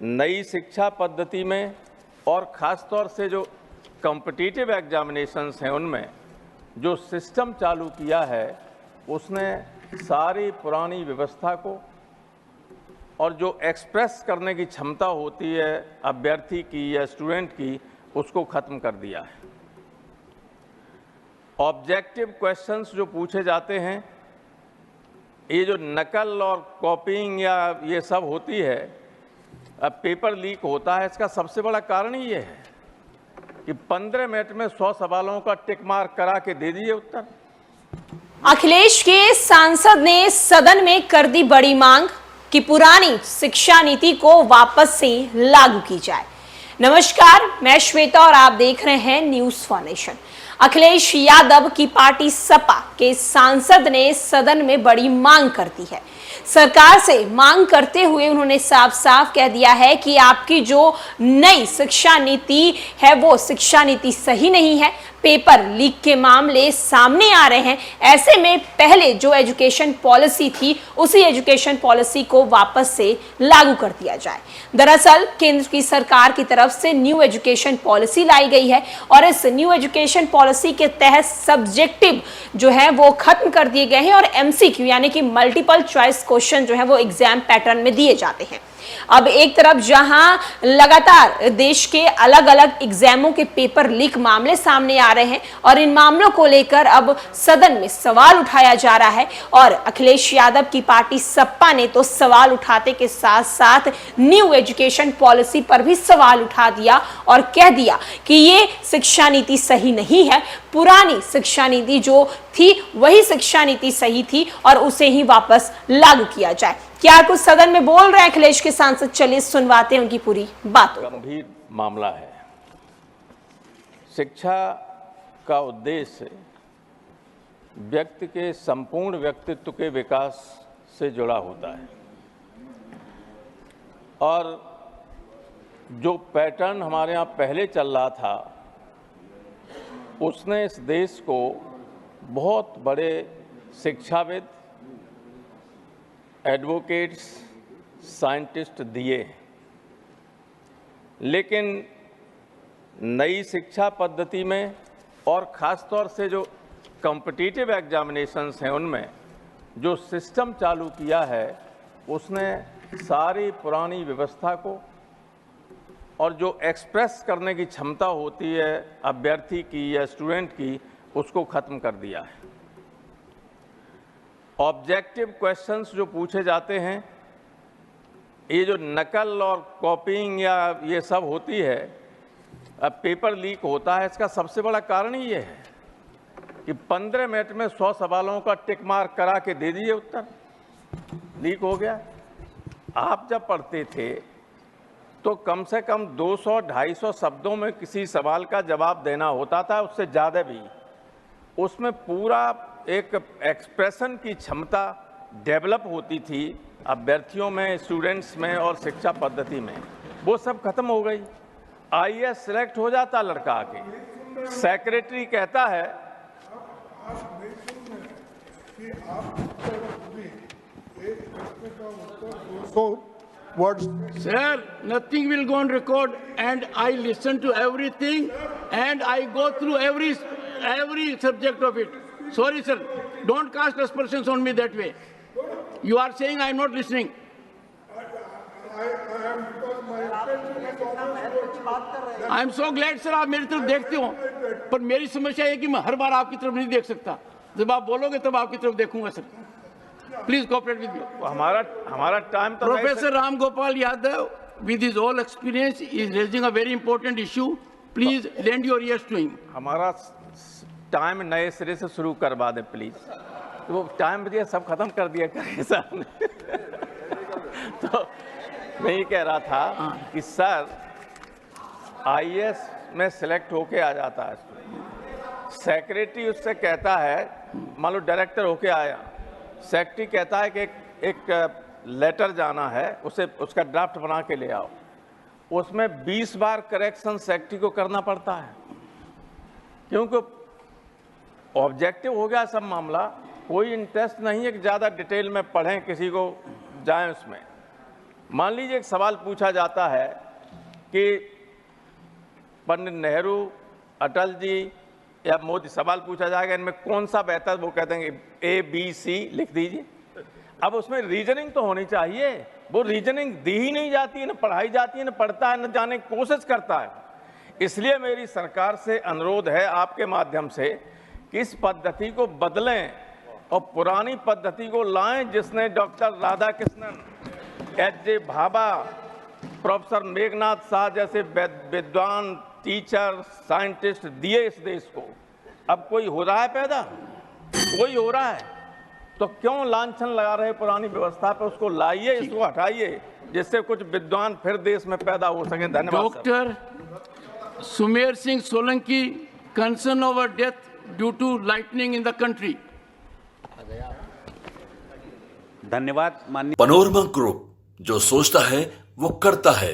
नई शिक्षा पद्धति में और ख़ास तौर से जो कॉम्पिटिटिव एग्जामिनेशंस हैं उनमें जो सिस्टम चालू किया है उसने सारी पुरानी व्यवस्था को और जो एक्सप्रेस करने की क्षमता होती है अभ्यर्थी की या स्टूडेंट की उसको ख़त्म कर दिया है। ऑब्जेक्टिव क्वेश्चंस जो पूछे जाते हैं, ये जो नकल और कॉपीइंग या ये सब होती है, अब पेपर लीक होता है, इसका सबसे बड़ा कारण ही ये है कि 15 मिनट में 100 सवालों का टिक मार्क करा के दे दिए उत्तर। अखिलेश के सांसद ने सदन में कर दी बड़ी मांग कि पुरानी शिक्षा नीति को वापस से लागू की जाए। नमस्कार, मैं श्वेता और आप देख रहे हैं news for nation. Akhilesh Yadav की पार्टी सपा के सांसद ने सदन में बड़ी मांग कर दी है। सरकार से मांग करते हुए उन्होंने साफ साफ कह दिया है कि आपकी जो नई शिक्षा नीति है वो शिक्षा नीति सही नहीं है। पेपर लीक के मामले सामने आ रहे हैं। ऐसे में पहले जो एजुकेशन पॉलिसी थी उसी एजुकेशन पॉलिसी को वापस से लागू कर दिया जाए। दरअसल केंद्र की सरकार की तरफ से न्यू एजुकेशन पॉलिसी लाई गई है और इस न्यू एजुकेशन पॉलिसी के तहत सब्जेक्टिव जो है वो खत्म कर दिए गए हैं और एमसीक्यू यानी कि मल्टीपल चॉइस क्वेश्चन जो है वो एग्जाम पैटर्न में दिए जाते हैं। अब एक तरफ जहां लगातार देश के अलग अलग एग्जामों के पेपर लीक मामले सामने आ रहे हैं और इन मामलों को लेकर अब सदन में सवाल उठाया जा रहा है और अखिलेश यादव की पार्टी सपा ने तो सवाल उठाते के साथ साथ न्यू एजुकेशन पॉलिसी पर भी सवाल उठा दिया और कह दिया कि ये शिक्षा नीति सही नहीं है। पुरानी शिक्षा नीति जो थी वही शिक्षा नीति सही थी और उसे ही वापस लागू किया जाए। क्या कुछ सदन में बोल रहे हैं अखिलेश के सांसद, चलिए सुनवाते हैं उनकी पूरी बात। गंभीर मामला है। शिक्षा का उद्देश्य व्यक्ति के संपूर्ण व्यक्तित्व के विकास से जुड़ा होता है और जो पैटर्न हमारे यहाँ पहले चल रहा था उसने इस देश को बहुत बड़े शिक्षाविद, एडवोकेट्स, साइंटिस्ट दिए, लेकिन नई शिक्षा पद्धति में और ख़ास तौर से जो कॉम्पिटिटिव एग्जामिनेशंस हैं उनमें जो सिस्टम चालू किया है उसने सारी पुरानी व्यवस्था को और जो एक्सप्रेस करने की क्षमता होती है अभ्यर्थी की या स्टूडेंट की उसको ख़त्म कर दिया है। ऑब्जेक्टिव क्वेश्चंस जो पूछे जाते हैं, ये जो नकल और कॉपीइंग या ये सब होती है, अब पेपर लीक होता है, इसका सबसे बड़ा कारण ही ये है कि 15 मिनट में 100 सवालों का टिक मार्क करा के दे दिए उत्तर। लीक हो गया। आप जब पढ़ते थे तो कम से कम 200-250 शब्दों में किसी सवाल का जवाब देना होता था, उससे ज़्यादा भी। उसमें पूरा एक एक्सप्रेशन की क्षमता डेवलप होती थी अभ्यर्थियों में, स्टूडेंट्स में और शिक्षा पद्धति में। वो सब खत्म हो गई। आईएएस सिलेक्ट हो जाता लड़का आके, सेक्रेटरी कहता है Sir, nothing will go on record, and I listen to everything, and I go through every subject of it. Sorry, sir, don't cast aspersions on me that way. You are saying I am not listening. I am so glad, sir, आप मेरी तरफ देखते हो, पर मेरी समस्या है कि मैं हर बार आपकी तरफ नहीं देख सकता। जब आप बोलोगे तब आपकी तरफ देखूंगा, sir. Please cooperate with me. हमारा टाइम तो Professor Ram Gopal Yadav, with his whole experience, is raising a very important issue. Please lend your ears to him. हमारा टाइम नए सिरे से शुरू करवा दें प्लीज। तो वो टाइम दिया सब खत्म कर दिया करें साहब ने। तो मैं ये कह रहा था कि सर आईएएस में सिलेक्ट होके आ जाता है, सेक्रेटरी उससे कहता है, मान लो डायरेक्टर होके आया, सेक्रेटरी कहता है कि एक लेटर जाना है, उसे उसका ड्राफ्ट बना के ले आओ। उसमें 20 बार करेक्शन सेक्रेटरी को करना पड़ता है, क्योंकि ऑब्जेक्टिव हो गया सब मामला। कोई इंटरेस्ट नहीं है कि ज़्यादा डिटेल में पढ़ें, किसी को जाएं उसमें। मान लीजिए एक सवाल पूछा जाता है कि पंडित नेहरू, अटल जी या मोदी, सवाल पूछा जाएगा इनमें कौन सा बेहतर, वो कहते हैं ABC लिख दीजिए। अब उसमें रीजनिंग तो होनी चाहिए, वो रीजनिंग दी ही नहीं जाती है, न पढ़ाई जाती है, न पढ़ता है, न जाने की कोशिश करता है। इसलिए मेरी सरकार से अनुरोध है आपके माध्यम से कि इस पद्धति को बदलें और पुरानी पद्धति को लाएं, जिसने doctor Radhakrishnan, H.J. Bhabha, professor Meghnath Shah जैसे विद्वान, टीचर, साइंटिस्ट दिए इस देश को। अब कोई हो रहा है पैदा? कोई हो रहा है तो क्यों लांछन लगा रहे पुरानी व्यवस्था पे? उसको लाइए, इसको हटाइए, जिससे कुछ विद्वान फिर देश में पैदा हो सके। धन्यवाद। Doctor Sumer Singh Solanki, concern over death due to lightning in the country. धन्यवाद माननीय। पनोरमा ग्रुप, जो सोचता है वो करता है।